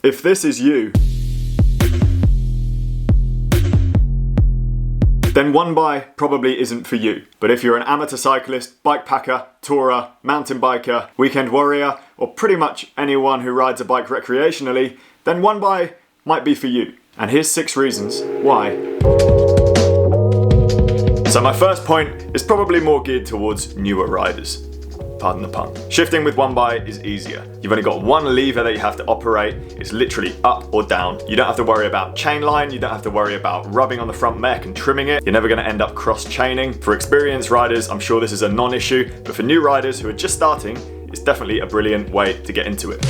If this is you, then one by probably isn't for you. But if you're an amateur cyclist, bike packer, tourer, mountain biker, weekend warrior, or pretty much anyone who rides a bike recreationally, then one by might be for you. And here's 6 reasons why. So my first point is probably more geared towards newer riders. Pardon the pun. Shifting with one by is easier. You've only got one lever that you have to operate. It's literally up or down. You don't have to worry about chain line. You don't have to worry about rubbing on the front mech and trimming it. You're never going to end up cross-chaining. For experienced riders, I'm sure this is a non-issue, but for new riders who are just starting, it's definitely a brilliant way to get into it.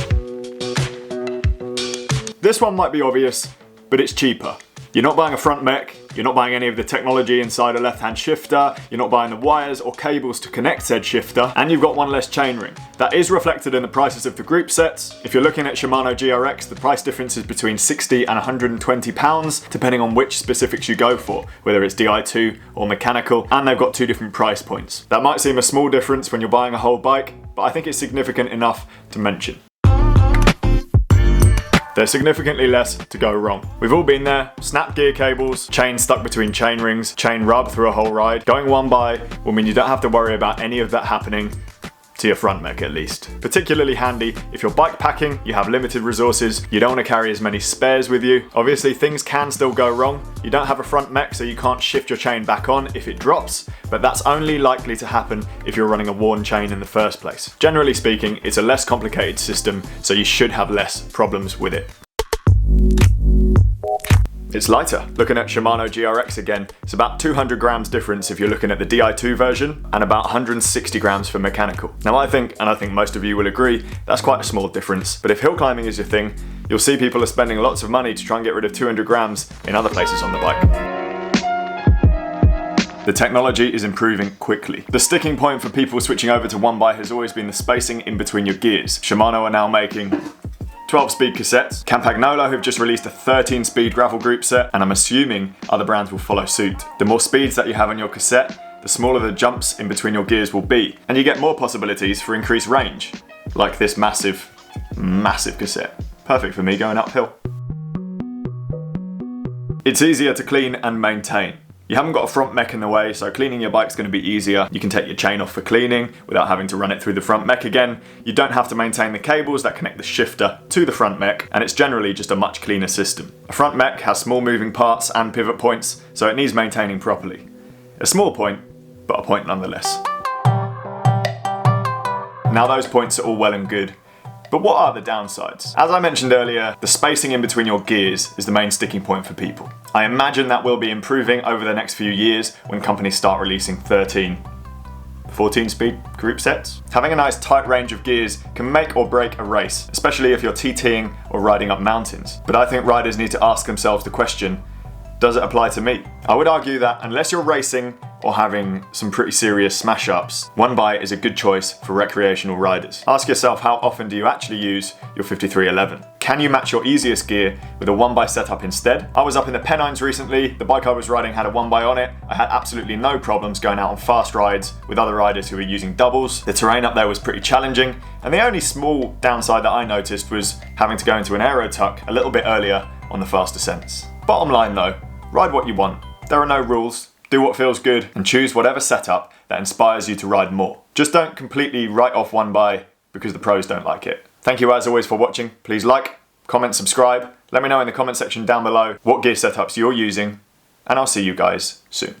This one might be obvious, but it's cheaper. You're not buying a front mech, you're not buying any of the technology inside a left-hand shifter, you're not buying the wires or cables to connect said shifter, and you've got one less chainring. That is reflected in the prices of the group sets. If you're looking at Shimano GRX, the price difference is between £60 and £120, depending on which specifics you go for, whether it's Di2 or mechanical, and they've got 2 different price points. That might seem a small difference when you're buying a whole bike, but I think it's significant enough to mention. There's significantly less to go wrong. We've all been there. Snap gear cables, chain stuck between chain rings, chain rub through a whole ride. Going one by will mean you don't have to worry about any of that happening to your front mech at least. Particularly handy if you're bike packing, you have limited resources, you don't want to carry as many spares with you. Obviously things can still go wrong. You don't have a front mech so you can't shift your chain back on if it drops, but that's only likely to happen if you're running a worn chain in the first place. Generally speaking, it's a less complicated system, so you should have less problems with it. It's lighter. Looking at Shimano GRX again, it's about 200 grams difference if you're looking at the Di2 version, and about 160 grams for mechanical. Now I think most of you will agree, that's quite a small difference, but if hill climbing is your thing, you'll see people are spending lots of money to try and get rid of 200 grams in other places on the bike. The technology is improving quickly. The sticking point for people switching over to one by has always been the spacing in between your gears. Shimano are now making 12-speed cassettes. Campagnolo have just released a 13-speed gravel group set, and I'm assuming other brands will follow suit. The more speeds that you have on your cassette, the smaller the jumps in between your gears will be, and you get more possibilities for increased range, like this massive cassette. Perfect for me going uphill. It's easier to clean and maintain. You haven't got a front mech in the way, so cleaning your bike's going to be easier. You can take your chain off for cleaning without having to run it through the front mech again. You don't have to maintain the cables that connect the shifter to the front mech, and it's generally just a much cleaner system. A front mech has small moving parts and pivot points, so it needs maintaining properly. A small point, but a point nonetheless. Now those points are all well and good, but what are the downsides? As I mentioned earlier, the spacing in between your gears is the main sticking point for people. I imagine that will be improving over the next few years when companies start releasing 13, 14-speed group sets. Having a nice tight range of gears can make or break a race, especially if you're TTing or riding up mountains. But I think riders need to ask themselves the question, does it apply to me? I would argue that unless you're racing or having some pretty serious smash-ups, one by is a good choice for recreational riders. Ask yourself, how often do you actually use your 5311? Can you match your easiest gear with a one by setup instead? I was up in the Pennines recently, the bike I was riding had a one by on it. I had absolutely no problems going out on fast rides with other riders who were using doubles. The terrain up there was pretty challenging, and the only small downside that I noticed was having to go into an aero tuck a little bit earlier on the fast descents. Bottom line though, ride what you want. There are no rules. Do what feels good and choose whatever setup that inspires you to ride more. Just don't completely write off one by because the pros don't like it. Thank you as always for watching. Please like, comment, subscribe. Let me know in the comment section down below what gear setups you're using, and I'll see you guys soon.